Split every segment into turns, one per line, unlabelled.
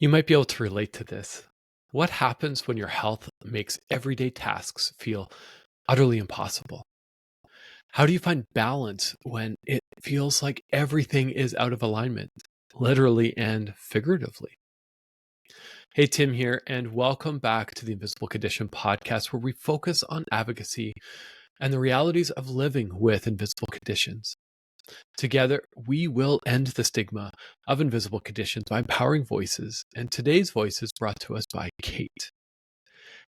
You might be able to relate to this. What happens when your health makes everyday tasks feel utterly impossible? How do you find balance when it feels like everything is out of alignment, literally and figuratively? Hey, Tim here, and welcome back to the Invisible Condition podcast, where we focus on advocacy and the realities of living with invisible conditions. Together, we will end the stigma of invisible conditions by empowering voices, and today's voice is brought to us by Kait.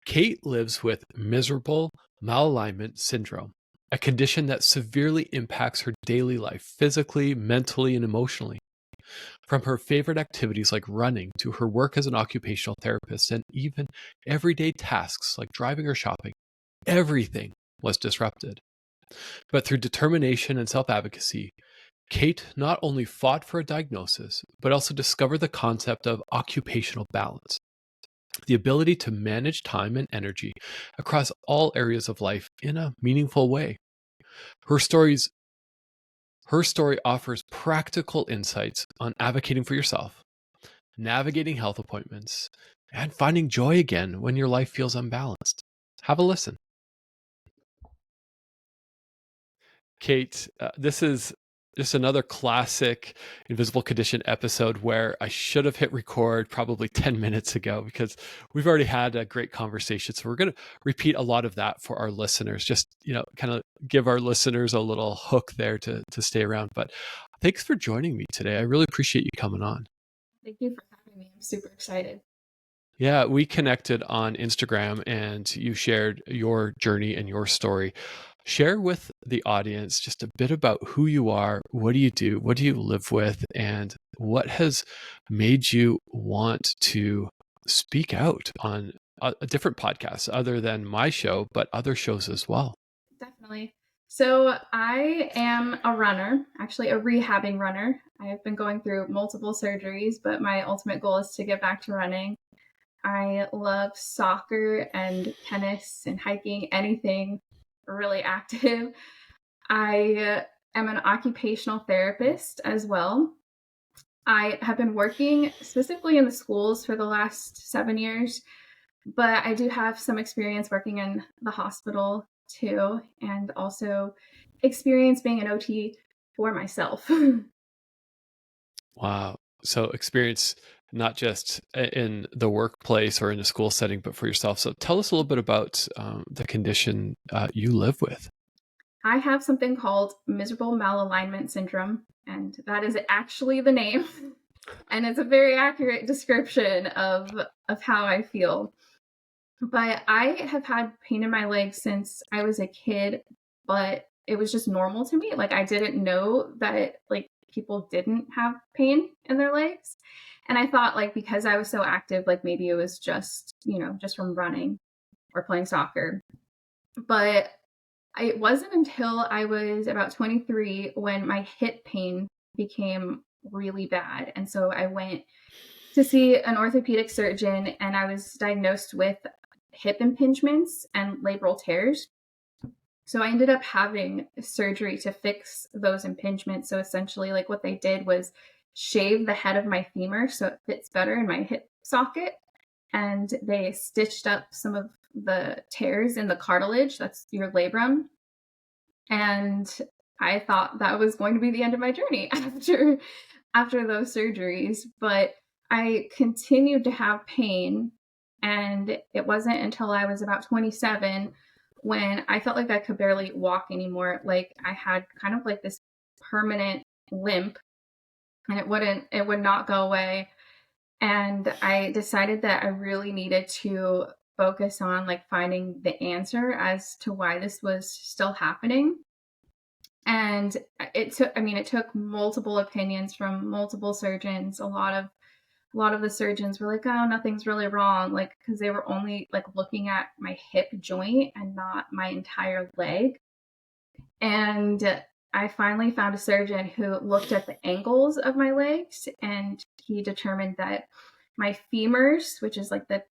Kait lives with Miserable Malalignment Syndrome, a condition that severely impacts her daily life physically, mentally, and emotionally. From her favorite activities like running to her work as an occupational therapist and even everyday tasks like driving or shopping, everything was disrupted. But through determination and self advocacy, Kait not only fought for a diagnosis, but also discovered the concept of occupational balance, the ability to manage time and energy across all areas of life in a meaningful way. Her stories her story offers practical insights on advocating for yourself, navigating health appointments, and finding joy again when your life feels unbalanced. Have a listen. Kait, this is just another classic Invisible Condition episode where I should have hit record probably 10 minutes ago because we've already had a great conversation. So we're going to repeat a lot of that for our listeners, just, kind of give our listeners a little hook there to stay around. But thanks for joining me today. I really appreciate you coming on.
Thank you for having me. I'm super excited.
Yeah, we connected on Instagram and you shared your journey and your story. Share with the audience just a bit about who you are, what do you live with, and what has made you want to speak out on a different podcast other than my show, but other shows as well.
Definitely. So I am a runner, actually a rehabbing runner. I have been going through multiple surgeries, but my ultimate goal is to get back to running. I love soccer and tennis and hiking, anything really active. I am an occupational therapist as well. I have been working specifically in the schools for the last 7 years, but I do have some experience working in the hospital too, and also experience being an OT for myself.
Wow. So experience not just in the workplace or in a school setting, but for yourself. So tell us a little bit about the condition you live with.
I have something called Miserable Malalignment Syndrome, and that is actually the name. And it's a very accurate description of how I feel. But I have had pain in my legs since I was a kid, but it was just normal to me. Like I didn't know that like people didn't have pain in their legs. And I thought like because I was so active, like maybe it was just, just from running or playing soccer. But it wasn't until I was about 23 when my hip pain became really bad. And so I went to see an orthopedic surgeon and I was diagnosed with hip impingements and labral tears. So I ended up having surgery to fix those impingements. So essentially, like what they did was shave the head of my femur so it fits better in my hip socket. And they stitched up some of the tears in the cartilage, that's your labrum. And I thought that was going to be the end of my journey after those surgeries. But I continued to have pain. And it wasn't until I was about 27 when I felt like I could barely walk anymore. Like I had kind of like this permanent limp and it would not go away. And I decided that I really needed to focus on like finding the answer as to why this was still happening. And it took multiple opinions from multiple surgeons. A lot of the surgeons were like, oh, nothing's really wrong. Like, cause they were only like looking at my hip joint and not my entire leg. And I finally found a surgeon who looked at the angles of my legs and he determined that my femurs, which is like the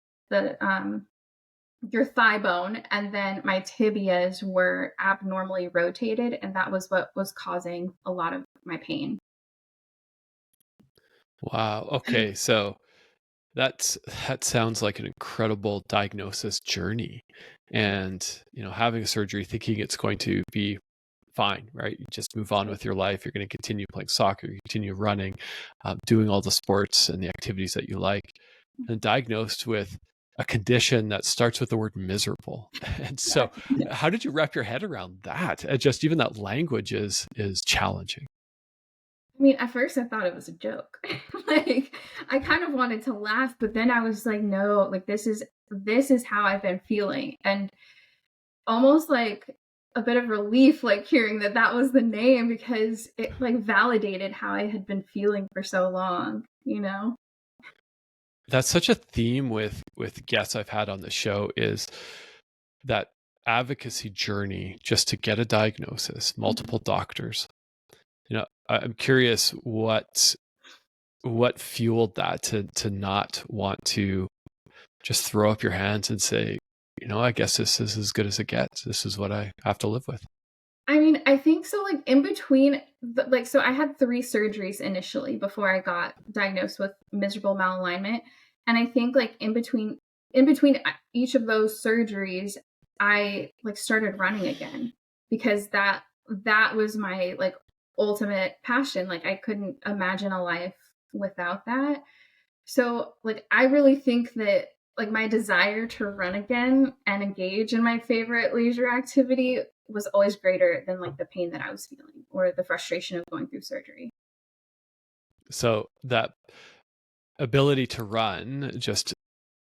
your thigh bone, and then my tibias were abnormally rotated, and that was what was causing a lot of my pain.
Wow. Okay. So That's that sounds like an incredible diagnosis journey. And, having a surgery, thinking it's going to be fine, right? You just move on
Right.
with your life. You're going to continue playing soccer, you continue running, doing all the sports and the activities that you like, and diagnosed with a condition that starts with the word miserable. And so,
Yeah.
how did you wrap your head around that? Just even that language is challenging.
I mean, at first I thought it was a joke. Like, I kind of wanted to laugh, but then I was like, no, like this is how I've been feeling. And almost like a bit of relief, like hearing that that was the name, because it like validated how I had been feeling for so long.
That's such a theme with guests I've had on the show, is that advocacy journey just to get a diagnosis,
Mhm.
multiple doctors. I'm curious what fueled that to not want to just throw up your hands and say, I guess this is as good as it gets. This is what I have to live with.
I mean, I think so, like, in between so I had 3 surgeries initially before I got diagnosed with miserable malalignment, and I think, like, in between each of those surgeries, I, like, started running again, because that was my, like, ultimate passion. Like, I couldn't imagine a life without that. So, like, I really think that, like, my desire to run again and engage in my favorite leisure activity was always greater than, like, the pain that I was feeling or the frustration of going through surgery.
So that ability to run, just,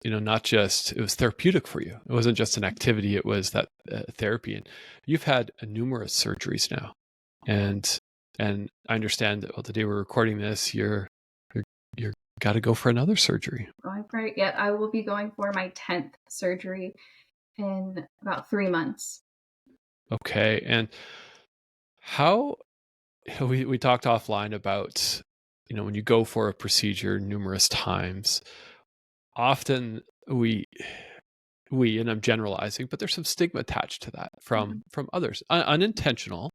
not just, it was therapeutic for you. It wasn't just an activity, it was that therapy. And you've had numerous surgeries now. And I understand that, well, the day we're recording this, you're got to go for another surgery.
Going for it, yeah, I will be going for my 10th surgery in about 3 months.
Okay. And how we talked offline about, when you go for a procedure numerous times, often we and I'm generalizing, but there's some stigma attached to that from
Mhm.
others, unintentional,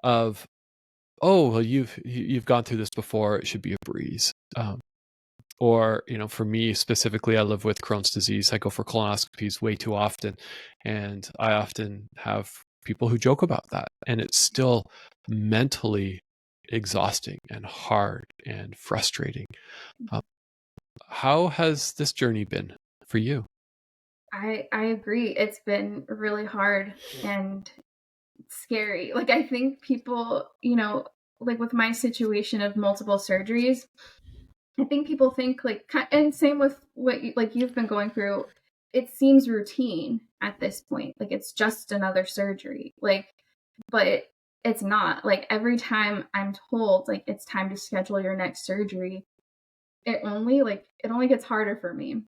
of, oh, well, you've gone through this before, it should be a breeze. Or, for me specifically, I live with Crohn's disease. I go for colonoscopies way too often. And I often have people who joke about that. And it's still mentally exhausting and hard and frustrating. Uh, how has this journey been for you?
I agree. It's been really hard and scary. Like, I think people, like, with my situation of multiple surgeries, I think people think, like, and same with what like you've been going through. It seems routine at this point. Like, it's just another surgery. Like, but it's not. Like, every time I'm told, like, it's time to schedule your next surgery, it only gets harder for me.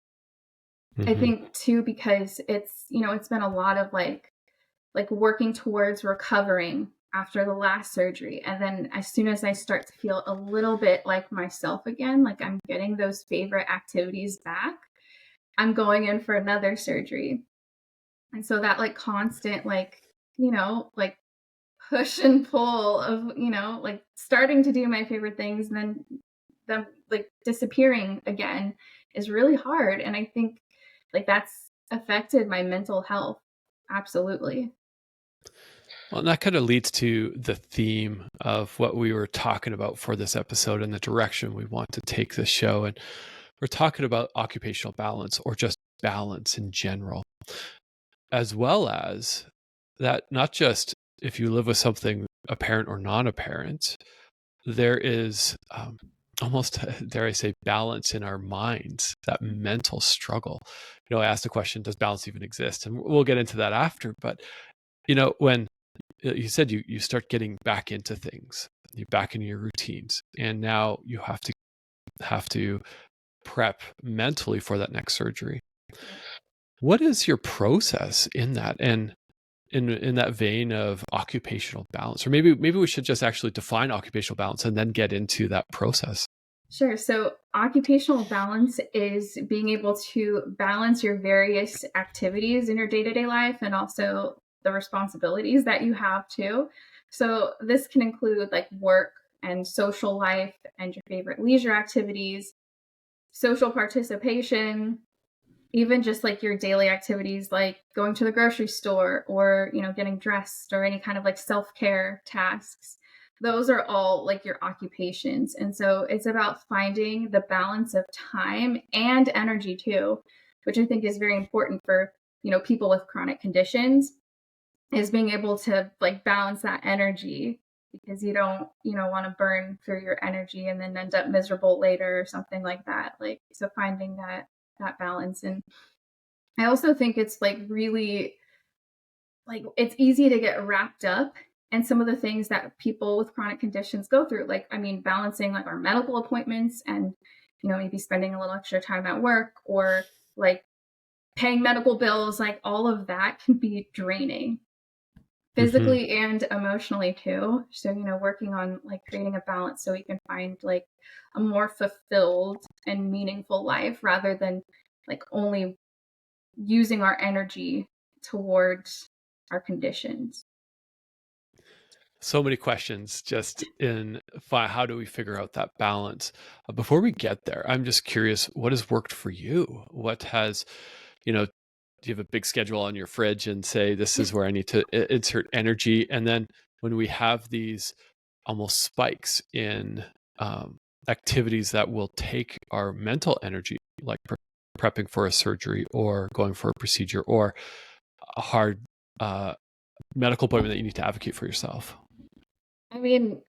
I
Hmm.
think too, because it's been a lot of, like working towards recovering after the last surgery. And then as soon as I start to feel a little bit like myself again, like I'm getting those favorite activities back, I'm going in for another surgery. And so that, like, constant, like push and pull of, like starting to do my favorite things and then them like disappearing again is really hard. And I think, like, that's affected my mental health. Absolutely.
Well, and that kind of leads to the theme of what we were talking about for this episode and the direction we want to take this show. And we're talking about occupational balance, or just balance in general, as well as that, not just if you live with something apparent or non-apparent, there is almost, dare I say, balance in our minds, that mental struggle. I asked the question, does balance even exist? And we'll get into that after. But, when you said you start getting back into things, you back into your routines, and now you have to prep mentally for that next surgery. What is your process in that? And in that vein of occupational balance, or maybe we should just actually define occupational balance and then get into that process.
Sure. So, occupational balance is being able to balance your various activities in your day to day life and also the responsibilities that you have too. So, this can include, like, work and social life and your favorite leisure activities. social participation, even just like your daily activities, like going to the grocery store or, getting dressed or any kind of like self-care tasks. Those are all like your occupations. And so it's about finding the balance of time and energy too, which I think is very important for, people with chronic conditions, is being able to like balance that energy, because you don't, want to burn through your energy and then end up miserable later or something like that. Like, so finding that balance. And I also think it's like really, like, it's easy to get wrapped up in some of the things that people with chronic conditions go through. Like, I mean, balancing like our medical appointments and, maybe spending a little extra time at work, or like paying medical bills, like all of that can be draining
Hmm.
physically and emotionally too. So, working on like creating a balance so we can find like a more fulfilled and meaningful life, rather than like only using our energy towards our conditions.
So many questions just in how do we figure out that balance? Before we get there, I'm just curious, what has worked for you? What has, do you have a big schedule on your fridge and say, this is where I need to insert energy? And then when we have these almost spikes in activities that will take our mental energy, like prepping for a surgery or going for a procedure or a hard medical appointment that you need to advocate for yourself.
I mean,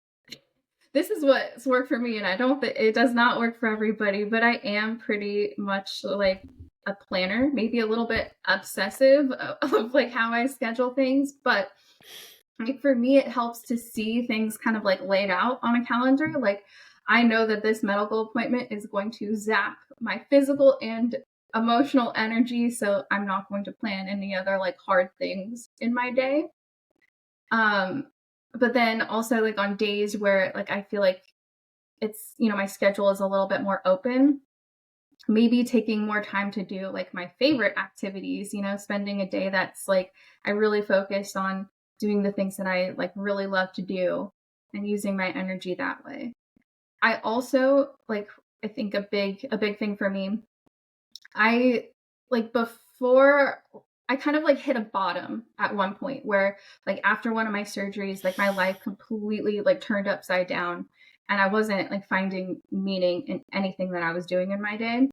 this is what's worked for me, and I don't think it does not work for everybody, but I am pretty much like a planner, maybe a little bit obsessive of like how I schedule things. But like for me, it helps to see things kind of like laid out on a calendar. Like, I know that this medical appointment is going to zap my physical and emotional energy, so I'm not going to plan any other like hard things in my day. Um, but then also like on days where like I feel like it's, my schedule is a little bit more open, maybe taking more time to do like my favorite activities, spending a day that's like I really focused on doing the things that I like really love to do, and using my energy that way. I also like, I think a big thing for me, I like before I kind of like hit a bottom at one point where like after one of my surgeries, like my life completely like turned upside down, and I wasn't like finding meaning in anything that I was doing in my day.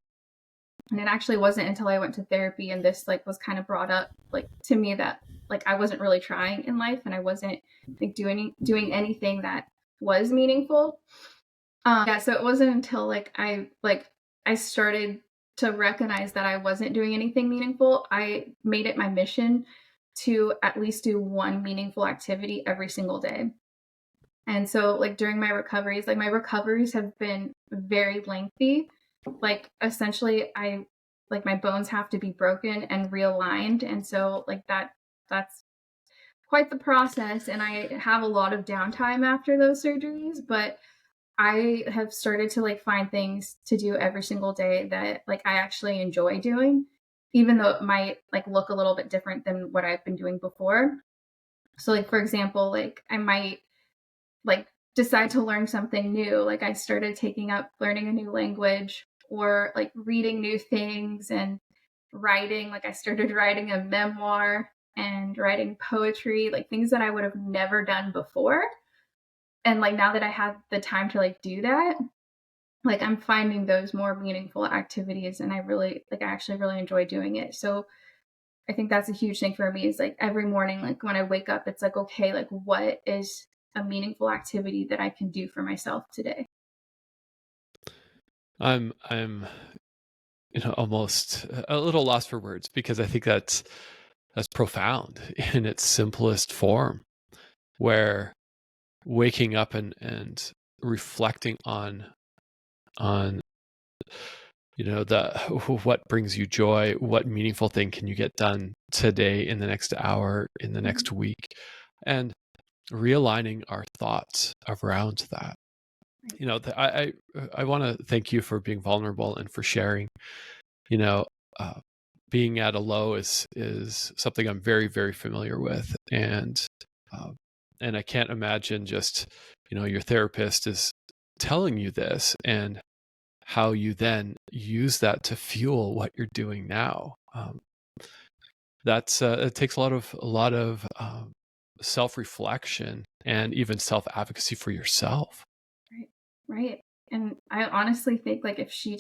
And it actually wasn't until I went to therapy and this like was kind of brought up like to me that like I wasn't really trying in life, and I wasn't like doing anything that was meaningful. Yeah, so it wasn't until I started to recognize that I wasn't doing anything meaningful. I made it my mission to at least do one meaningful activity every single day. And so like during my recoveries have been very lengthy. Like essentially I like my bones have to be broken and realigned, and so like that's quite the process, and I have a lot of downtime after those surgeries. But I have started to like find things to do every single day that like I actually enjoy doing, even though it might like look a little bit different than what I've been doing before. So like for example, like I might like decide to learn something new. Like I started taking up learning a new language, or like reading new things and writing. Like I started writing a memoir and writing poetry, like things that I would have never done before. And like now that I have the time to like do that, like I'm finding those more meaningful activities, and I actually really enjoy doing it. So I think that's a huge thing for me, is like every morning, like when I wake up, it's like, okay, like what is a meaningful activity that I can do for myself today?
I'm almost a little lost for words, because I think that's profound in its simplest form, where waking up and reflecting on the what brings you joy, what meaningful thing can you get done today, in the next hour, in the
Mhm.
next week, and realigning our thoughts around that.
Right.
I want to thank you for being vulnerable and for sharing. you know uh, Being at a low is something I'm very, very familiar with, uh, and I can't imagine just your therapist is telling you this, and how you then use that to fuel what you're doing now. It takes a lot of self-reflection and even self-advocacy for yourself.
Right. Right. And I honestly think like if she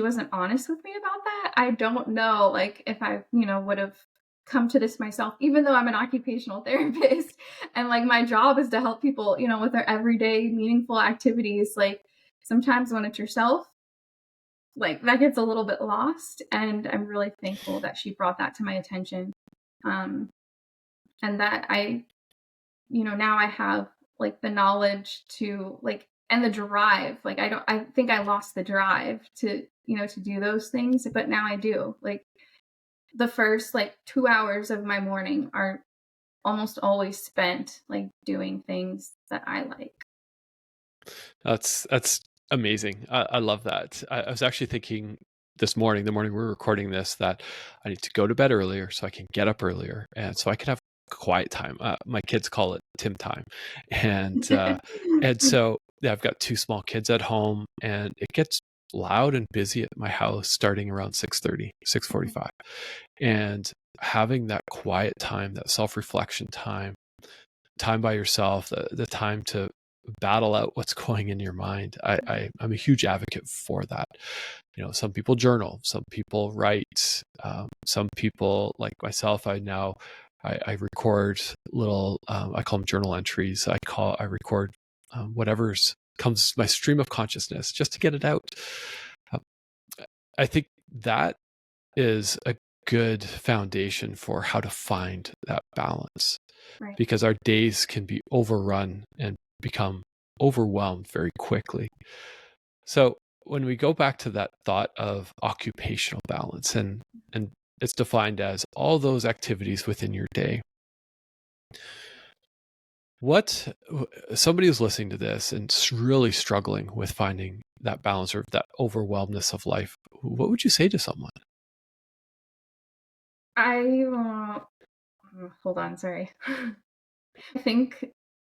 wasn't honest with me about that, I don't know like if I, would have come to this myself, even though I'm an occupational therapist and like my job is to help people, with their everyday meaningful activities. Like sometimes when it's yourself, like that gets a little bit lost. And I'm really thankful that she brought that to my attention. Um, and that now I have like the knowledge to like and the drive. Like I think I lost the drive to, to do those things, but now I do. Like the first like 2 hours of my morning are almost always spent like doing things that I like.
That's amazing. I love that. I was actually thinking this morning, the morning we're recording this, that I need to go to bed earlier so I can get up earlier and so I can have quiet time. My kids call it Tim time, and so yeah, I've got two small kids at home, and it gets loud and busy at my house starting around 6:30, 6:45, and having that quiet time, that self-reflection time by yourself, the time to battle out what's going in your mind. I'm a huge advocate for that. Some people journal, some people write, some people like myself. I record little, I call them journal entries. I record whatever's comes my stream of consciousness just to get it out. Uh, I think that is a good foundation for how to find that balance,
Right.
because our days can be overrun and become overwhelmed very quickly. So when we go back to that thought of occupational balance, and it's defined as all those activities within your day, what somebody who's listening to this and really struggling with finding that balance or that overwhelmness of life, what would you say to someone?
I hold on, sorry. I think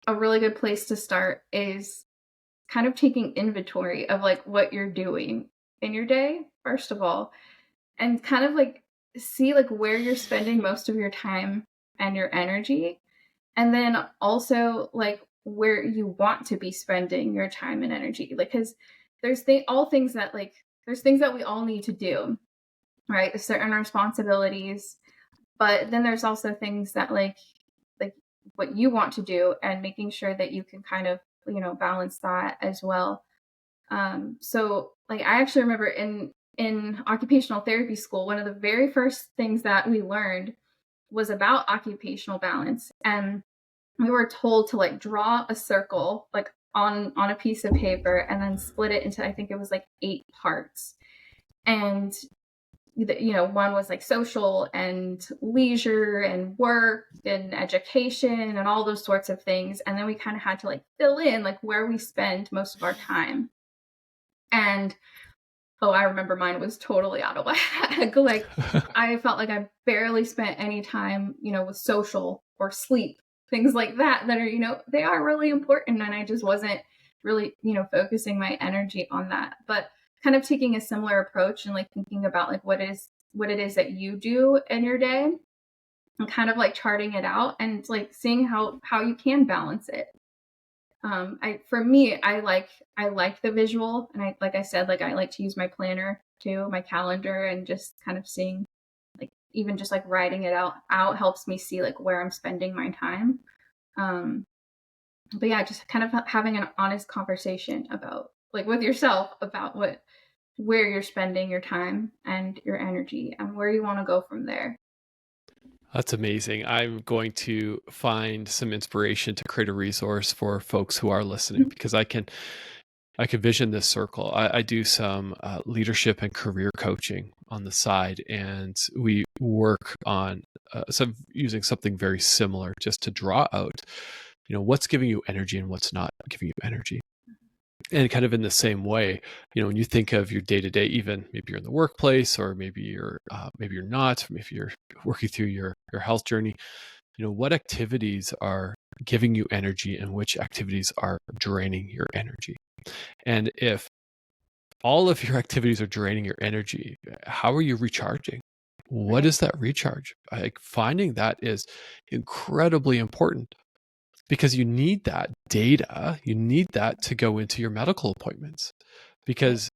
a really good place to start is kind of taking inventory of like what you're doing in your day, first of all, and kind of like see like where you're spending most of your time and your energy. And then also like where you want to be spending your time and energy. Like, cause all things that like, there's things that we all need to do, right? There's certain responsibilities, but then there's also things that like what you want to do and making sure that you can kind of, balance that as well. So like I actually remember in occupational therapy school, one of the very first things that we learned was about occupational balance. And we were told to like draw a circle like on a piece of paper and then split it into I think it was like 8 parts. And one was like social and leisure and work and education and all those sorts of things. And then we kind of had to like fill in like where we spend most of our time. And oh, I remember mine was totally out of whack. Like I felt like I barely spent any time, with social or sleep, things like that are, they are really important. And I just wasn't really, focusing my energy on that. But kind of taking a similar approach and like thinking about like what it is that you do in your day and kind of like charting it out and like seeing how you can balance it. For me, I like the visual, and like I said, like I like to use my planner too, my calendar, and just kind of seeing like even just like writing it out helps me see like where I'm spending my time. Um, but yeah, just kind of having an honest conversation about like with yourself about where you're spending your time and your energy and where you want to go from there.
That's amazing. I'm going to find some inspiration to create a resource for folks who are listening, because I can vision this circle. I do some leadership and career coaching on the side, and we work on some using something very similar just to draw out, what's giving you energy and what's not giving you energy. And kind of in the same way, when you think of your day to day, even maybe you're in the workplace, or maybe you're not, maybe you're working through your health journey. What activities are giving you energy and which activities are draining your energy. And if all of your activities are draining your energy. How are you recharging? What
Right.
is that recharge? Like, finding that is incredibly important, because you need that data. You need that to go into your medical appointments.
Right.
Because,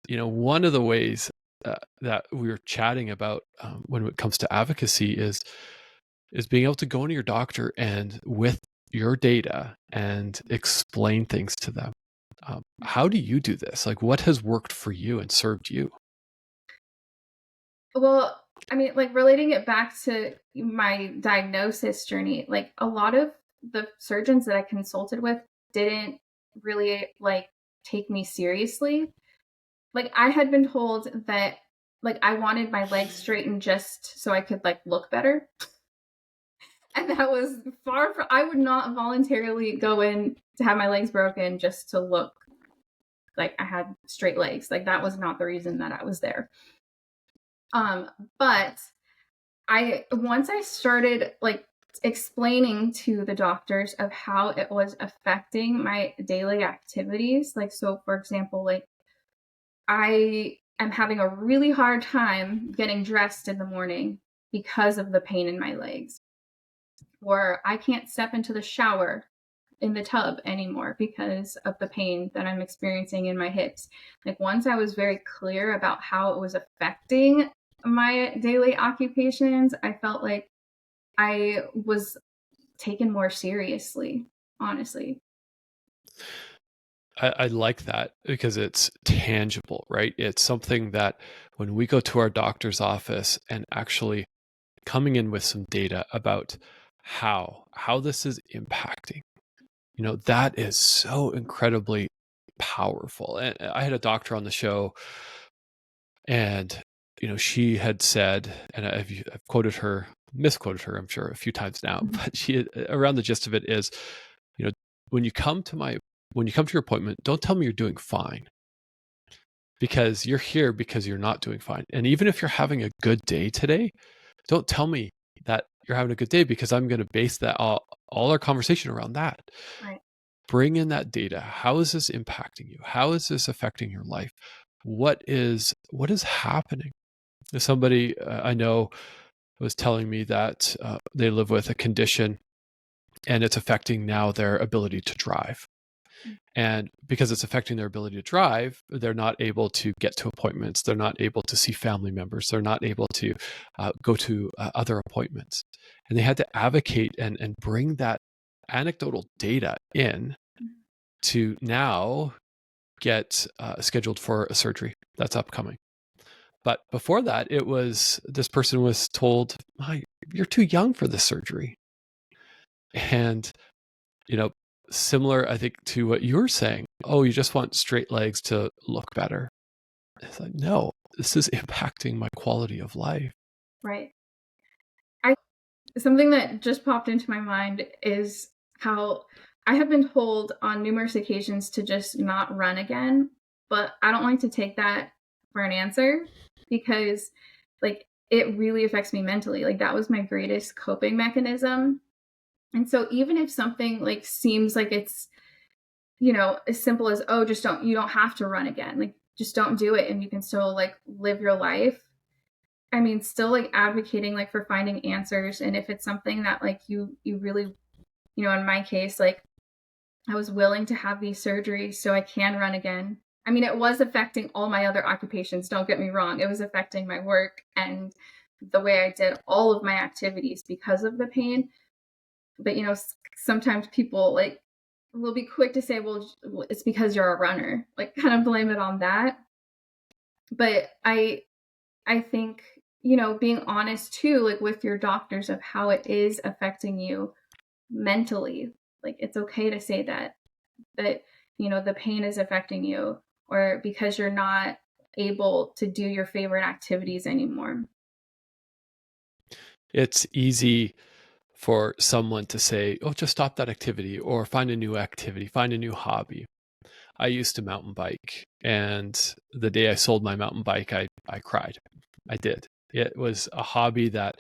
one of the ways that we were chatting about when it comes to advocacy is being able to go into your doctor and with your data and explain things to them. How do you do this? Like, what has worked for you and served you?
Well, I mean, like relating it back to my diagnosis journey, like a lot of the surgeons that I consulted with didn't really like take me seriously. Like I had been told that like I wanted my legs straightened just so I could like look better. And that was far from, I would not voluntarily go in to have my legs broken just to look like I had straight legs. Like that was not the reason that I was there. Um, but I once I started like explaining to the doctors of how it was affecting my daily activities, like so for example, like I am having a really hard time getting dressed in the morning because of the pain in my legs. Or I can't step into the shower in the tub anymore because of the pain that I'm experiencing in my hips. Like once I was very clear about how it was affecting my daily occupations, I felt like I was taken more seriously, honestly.
I like that because it's tangible, right? It's something that when we go to our doctor's office and actually coming in with some data about how this is impacting, that is so incredibly powerful. And I had a doctor on the show, and she had said, and I've quoted her, misquoted her, I'm sure, a few times now,
Mhm.
but she, around the gist of it is, you know, when you come to your appointment, don't tell me you're doing fine, because you're here because you're not doing fine. And even if you're having a good day today, don't tell me that you're having a good day, because I'm going to base that all our conversation around that.
Right.
Bring in that data. How is this impacting you? How is this affecting your life? What is happening? Somebody I know was telling me that they live with a condition, and it's affecting now their ability to drive. And because it's affecting their ability to drive, they're not able to get to appointments. They're not able to see family members. They're not able to go to other appointments. And they had to advocate and bring that anecdotal data in to now get scheduled for a surgery that's upcoming. But before that, it was, this person was told, oh, you're too young for this surgery. And, you know, similar, I think, to what you were saying. Oh, you just want straight legs to look better. It's like, no, this is impacting my quality of life.
Right. I Something that just popped into my mind is how I have been told on numerous occasions to just not run again, but I don't like to take that for an answer because like it really affects me mentally. Like that was my greatest coping mechanism. And so even if something like seems like it's, as simple as oh, just don't you don't have to run again. Like just don't do it and you can still like live your life. I mean, still like advocating like for finding answers and if it's something that like you really, in my case, like I was willing to have these surgeries so I can run again. I mean, it was affecting all my other occupations, don't get me wrong. It was affecting my work and the way I did all of my activities because of the pain. But sometimes people like will be quick to say, well, it's because you're a runner, like kind of blame it on that. But I think, being honest too, like with your doctors of how it is affecting you mentally. Like it's okay to say that, the pain is affecting you or because you're not able to do your favorite activities anymore.
It's easy for someone to say, oh, just stop that activity or find a new activity, find a new hobby. I used to mountain bike, and the day I sold my mountain bike, I cried. I did. It was a hobby that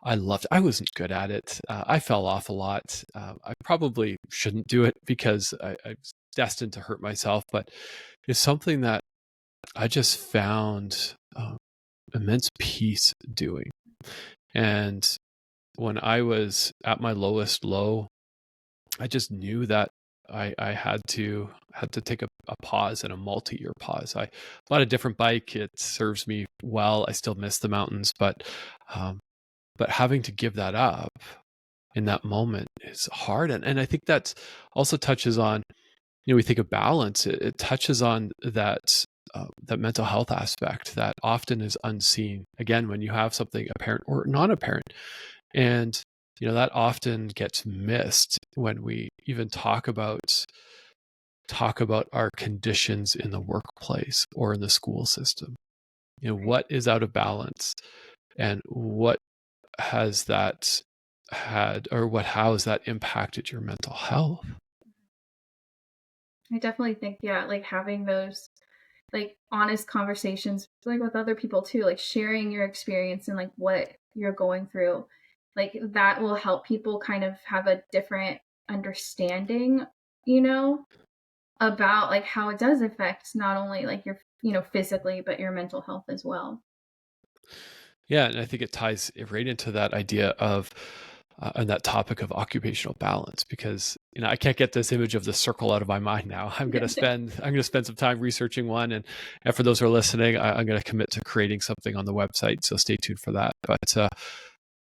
I loved. I wasn't good at it. I fell off a lot. I probably shouldn't do it because I was destined to hurt myself, but it's something that I just found immense peace doing. And when I was at my lowest low, I just knew that I had to take a pause, and a multi-year pause. I bought a different bike. It serves me well. I still miss the mountains, um, but having to give that up in that moment is hard. And I think that also touches on, we think of balance. It touches on that mental health aspect that often is unseen. Again, when you have something apparent or non apparent, and that often gets missed when we even talk about our conditions in the workplace or in the school system.
Right.
What is out of balance, and what has that how has that impacted your mental health?
I definitely think, yeah, like having those like honest conversations like with other people too, like sharing your experience and like what you're going through, like that will help people kind of have a different understanding, you know, about like how it does affect not only like your, physically, but your mental health as well.
Yeah, and I think it ties right into that idea of and that topic of occupational balance, because I can't get this image of the circle out of my mind now. I'm going to spend some time researching one, and for those who are listening, I'm going to commit to creating something on the website. So stay tuned for that. But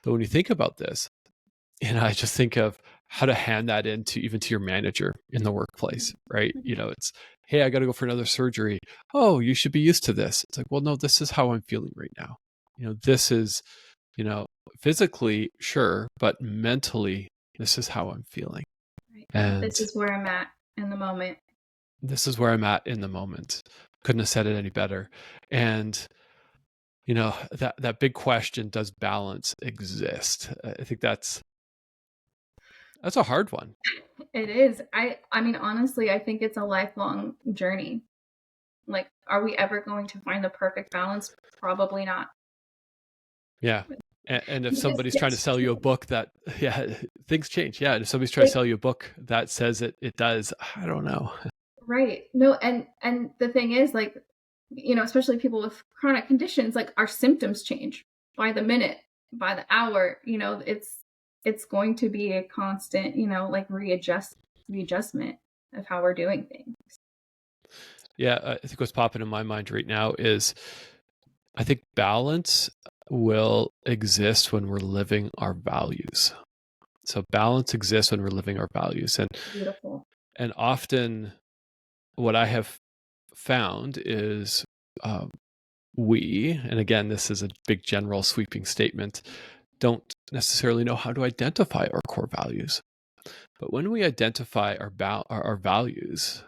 when you think about this, I just think of how to hand that into even to your manager in the workplace, right? It's, hey, I got to go for another surgery. Oh, you should be used to this. It's like, well, no, this is how I'm feeling right now. This is, you know, physically, sure, but mentally, this is how I'm feeling.
Right. This
And
is where I'm at in the moment.
this is where I'm at in the moment. Couldn't have said it any better. And, that big question, does balance exist? I think that's a hard one.
It is. I mean honestly, I think it's a lifelong journey. Like, are we ever going to find the perfect balance? Probably not.
Yeah. And if
Because
somebody's trying to
things
sell you a
change.
book that, yeah, things change. Yeah. And if somebody's trying to
Like,
sell you a book that says it does, I don't know.
right. No, and the thing is, like, especially people with chronic conditions, like our symptoms change by the minute, by the hour. It's going to be a constant, like readjustment of how we're doing things.
Yeah. I think what's popping in my mind right now is I think balance will exist when we're living our values. So balance exists when we're living our values.
Beautiful.
And often what I have found is and again, this is a big general sweeping statement, don't necessarily know how to identify our core values. But when we identify our values,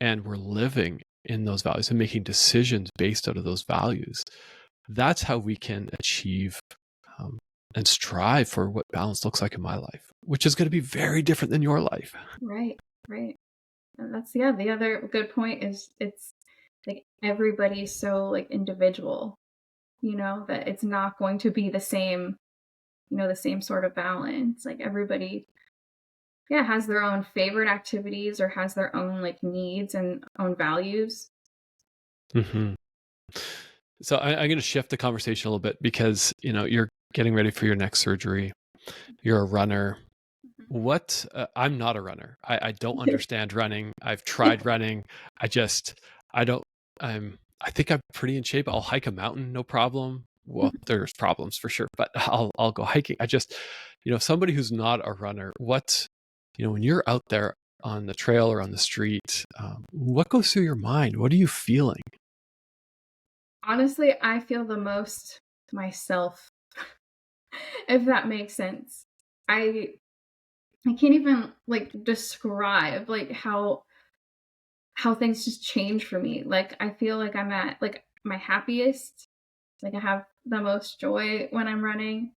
and we're living in those values and making decisions based out of those values, that's how we can achieve um, and strive for what balance looks like in my life, which is going to be very different than your life.
Right. Right. And that's, yeah, the other good point is it's like everybody's so like individual, that it's not going to be the same, the same sort of balance. Like everybody, yeah, has their own favorite activities or has their own like needs and own values.
Mm-hmm. So I'm going to shift the conversation a little bit, because you're getting ready for your next surgery. You're a runner. I'm not a runner. I don't understand running. I've tried running. I just, I don't, I think I'm pretty in shape. I'll hike a mountain, no problem. Well, there's problems for sure, but I'll go hiking. I just, somebody who's not a runner, when you're out there on the trail or on the street, what goes through your mind? What are you feeling?
Honestly, I feel the most myself, if that makes sense. I I can't even like describe like how things just change for me. Like I feel like I'm at like my happiest. Like I have the most joy when I'm running.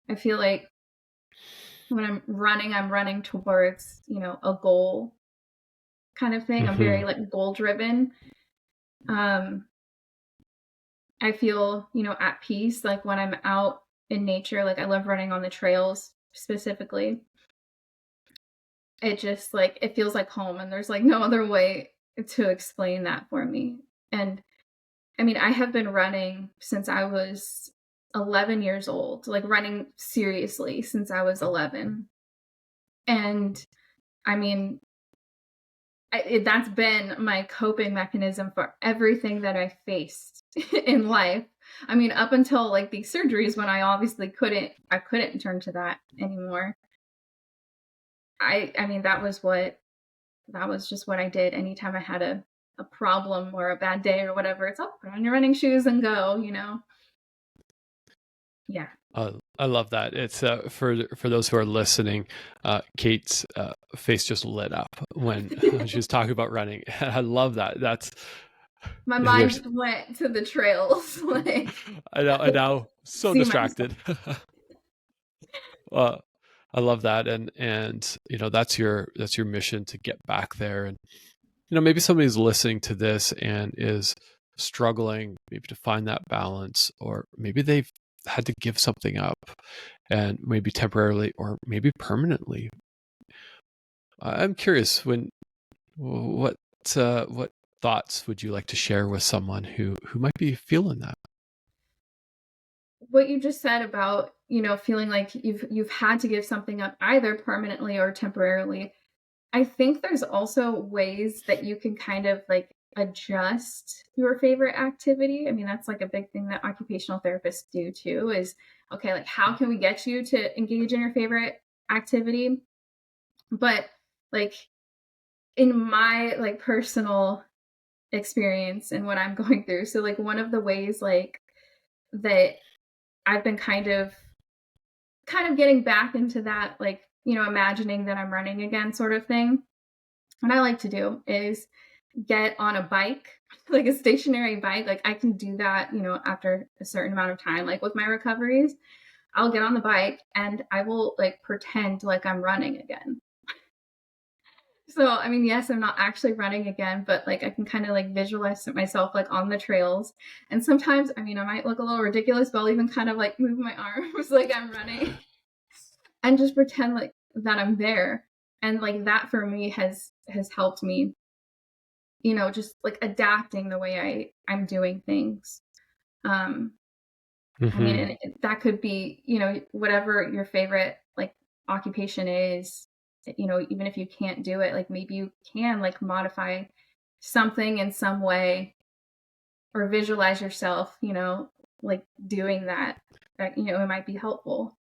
I feel like when I'm running towards, a goal kind of thing. I'm very
Mm-hmm.
like goal driven. Um I feel, at peace like when I'm out in nature. Like I love running on the trails specifically. It just like it feels like home and there's like no other way to explain that for me. And I mean, I have been running since I was 11 years old, like running seriously since I was 11. And I mean, that's been my coping mechanism for everything that I faced in life. I mean, up until like these surgeries when I obviously couldn't turn to that anymore. I mean, that was just what I did anytime I had a problem or a bad day or whatever. It's, oh, put on your running shoes and go, you know? Yeah.
I love that. It's for those who are listening, Kate's face just lit up when she was talking about running. I love that. That's
My mind
there's
just went to the trails, like
I now so
see myself.
distracted. uh, I love that, and you know that's your mission to get back there, and you know maybe somebody's listening to this and is struggling maybe to find that balance, or maybe they've had to give something up, and maybe temporarily or maybe permanently. I'm curious what what thoughts would you like to share with someone who might be feeling that?
What you just said about, you know, feeling like you've had to give something up either permanently or temporarily. I think there's also ways that you can kind of like adjust your favorite activity. I mean, that's like a big thing that occupational therapists do too is, okay, like how can we get you to engage in your favorite activity? But like in my like personal experience and what I'm going through. So like one of the ways like that I've been kind of getting back into that, like, you know, imagining that I'm running again sort of thing. What I like to do is get on a bike, like a stationary bike. Like I can do that, you know, after a certain amount of time. Like with my recoveries, I'll get on the bike and I will like pretend like I'm running again. So, I mean, yes, I'm not actually running again, but like I can kind of like visualize myself like on the trails. And sometimes, I mean, I might look a little ridiculous, but I'll even kind of like move my arms like I'm running and just pretend like that I'm there. And like that for me has helped me, you know, just like adapting the way I'm doing things. Um I mean,
Hmm.
and that could be, you know, whatever your favorite like occupation is, you know, even if you can't do it, like maybe you can like modify something in some way or visualize yourself, you know, like doing that, that, you know, it might be helpful.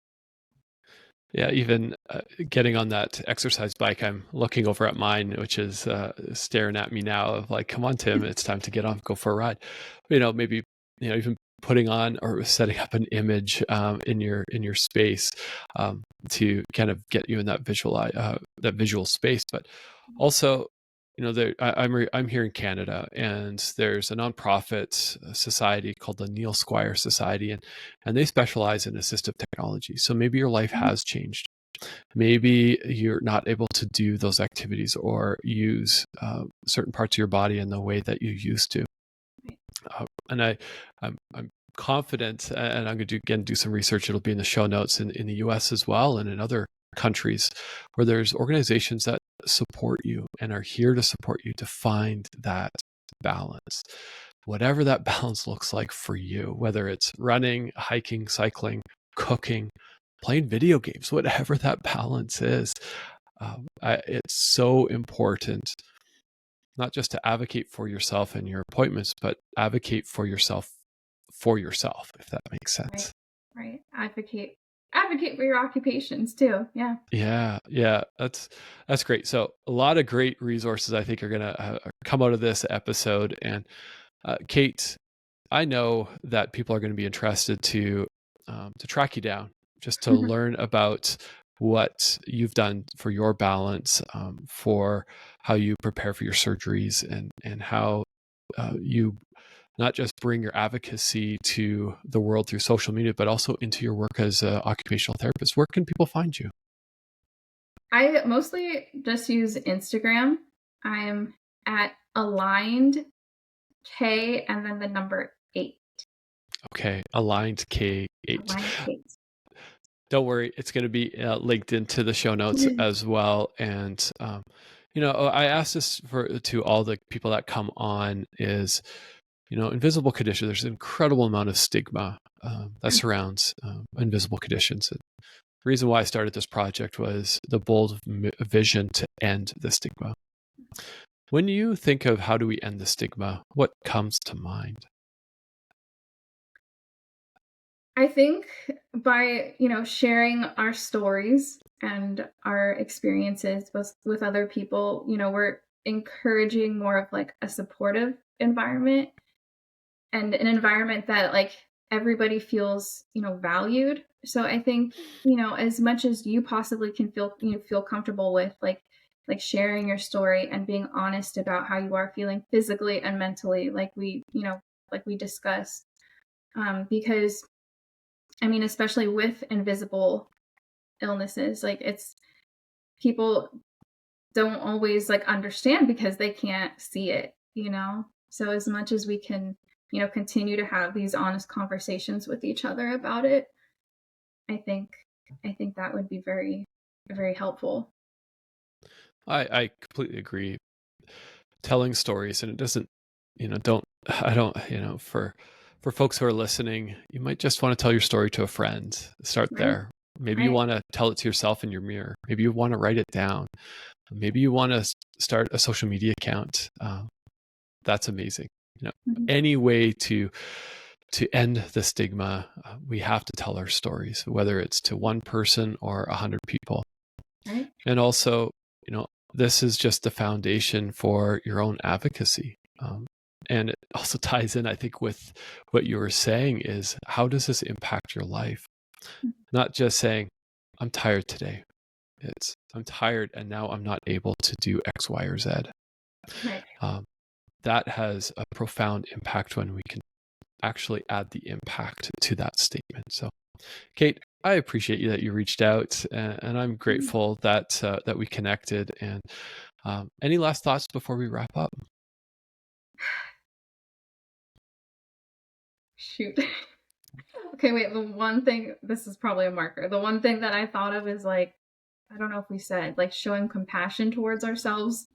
Yeah, even getting on that exercise bike, I'm looking over at mine, which is staring at me now. Of like, come on, Tim, it's time to get on, go for a ride. You know, maybe even putting on or setting up an image in your space to kind of get you in that visual space. But also, you know, I'm here in Canada, and there's a nonprofit society called the Neil Squire Society, and they specialize in assistive technology. So maybe your life
Mhm.
has changed. Maybe you're not able to do those activities or use certain parts of your body in the way that you used to.
Right.
And I'm confident, and I'm going to do some research. It'll be in the show notes in the U.S. as well, and in other countries where there's organizations that support you and are here to support you to find that balance, whatever that balance looks like for you, whether it's running, hiking, cycling, cooking, playing video games, whatever that balance is. It's so important not just to advocate for yourself and your appointments, but advocate for yourself, if that makes
Right.
sense.
Right. Advocate for your occupations too. Yeah.
Yeah, yeah, that's great. So a lot of great resources I think are going to come out of this episode. And Kait, I know that people are going to be interested to track you down, just to learn about what you've done for your balance, for how you prepare for your surgeries, and how you not just bring your advocacy to the world through social media, but also into your work as an occupational therapist. Where can people find you?
I mostly just use Instagram. I'm at aligned K and then the number 8.
Okay, Aligned K8.
Aligned Kate.
Don't worry, it's going to be linked into the show notes as well. And you know, I asked this to all the people that come on is invisible condition, there's an incredible amount of stigma that surrounds invisible conditions. And the reason why I started this project was the bold vision to end the stigma. When you think of how do we end the stigma, what comes to mind?
I think by, sharing our stories and our experiences with other people, we're encouraging more of like a supportive environment and an environment that like everybody feels, valued. So I think, as much as you possibly can feel comfortable with like sharing your story and being honest about how you are feeling physically and mentally, like we discussed. Because I mean, especially with invisible illnesses, like it's people don't always like understand because they can't see it. So as much as we can, continue to have these honest conversations with each other about it, I think that would be very, very helpful.
I completely agree. Telling stories, and it doesn't, don't, I don't, for folks who are listening, you might just want to tell your story to a friend. Start
Right.
there. Maybe you
Right.
want to tell it to yourself in your mirror. Maybe you want to write it down. Maybe you want to start a social media account. That's amazing.
Mhm.
Any way to end the stigma, we have to tell our stories, whether it's to one person or 100 people.
Right.
And also, this is just the foundation for your own advocacy. And it also ties in, I think, with what you were saying is how does this impact your life? Not just saying, I'm tired today. It's, I'm tired and now I'm not able to do X, Y, or Z.
Right.
That has a profound impact when we can actually add the impact to that statement. So, Kait, I appreciate you that you reached out, and I'm
Mhm.
grateful that that we connected. And any last thoughts before we wrap up?
Shoot. Okay, wait, the one thing, this is probably a marker. The one thing that I thought of is like, I don't know if we said like showing compassion towards ourselves.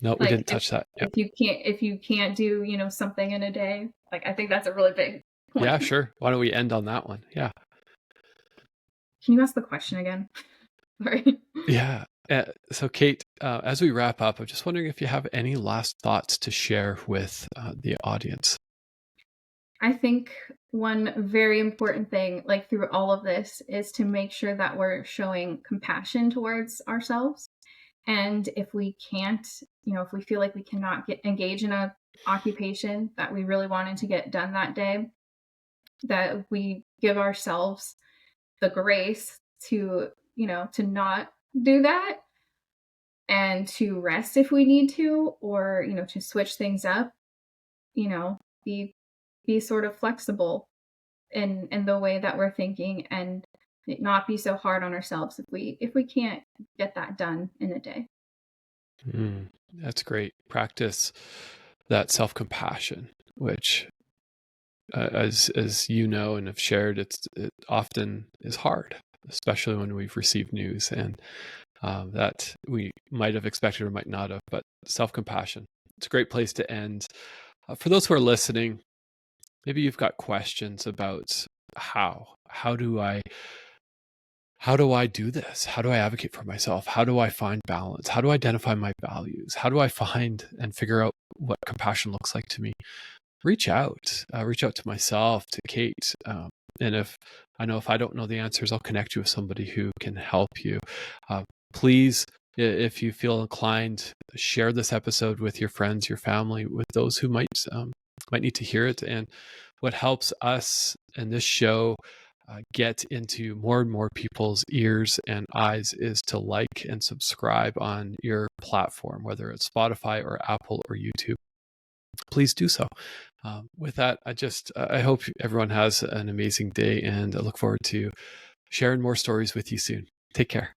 No, we
Like
didn't touch that. Yeah,
if you can't do, something in a day, like I think that's a really big
yeah,
point.
sure. Why don't we end on that one? Yeah,
Can you ask the question again? Sorry.
yeah. So, Kait, as we wrap up, I'm just wondering if you have any last thoughts to share with the audience.
I think one very important thing, like through all of this, is to make sure that we're showing compassion towards ourselves. And if we can't, if we feel like we cannot engage in a occupation that we really wanted to get done that day, that we give ourselves the grace to, to not do that and to rest if we need to, or, to switch things up, you know, be sort of flexible in the way that we're thinking and not be so hard on ourselves if we can't get that done in a day.
That's great. Practice that self-compassion, which, as you know and have shared, it often is hard, especially when we've received news and that we might have expected or might not have. But self-compassion, it's a great place to end. For those who are listening, maybe you've got questions about how do I do this? How do I advocate for myself? How do I find balance? How do I identify my values? How do I find and figure out what compassion looks like to me? Reach out to myself, to Kait. And if I don't know the answers, I'll connect you with somebody who can help you. Please, if you feel inclined, share this episode with your friends, your family, with those who might need to hear it. And what helps us in this show get into more and more people's ears and eyes is to like and subscribe on your platform, whether it's Spotify or Apple or YouTube. Please do so. With that, I hope everyone has an amazing day, and I look forward to sharing more stories with you soon. Take care.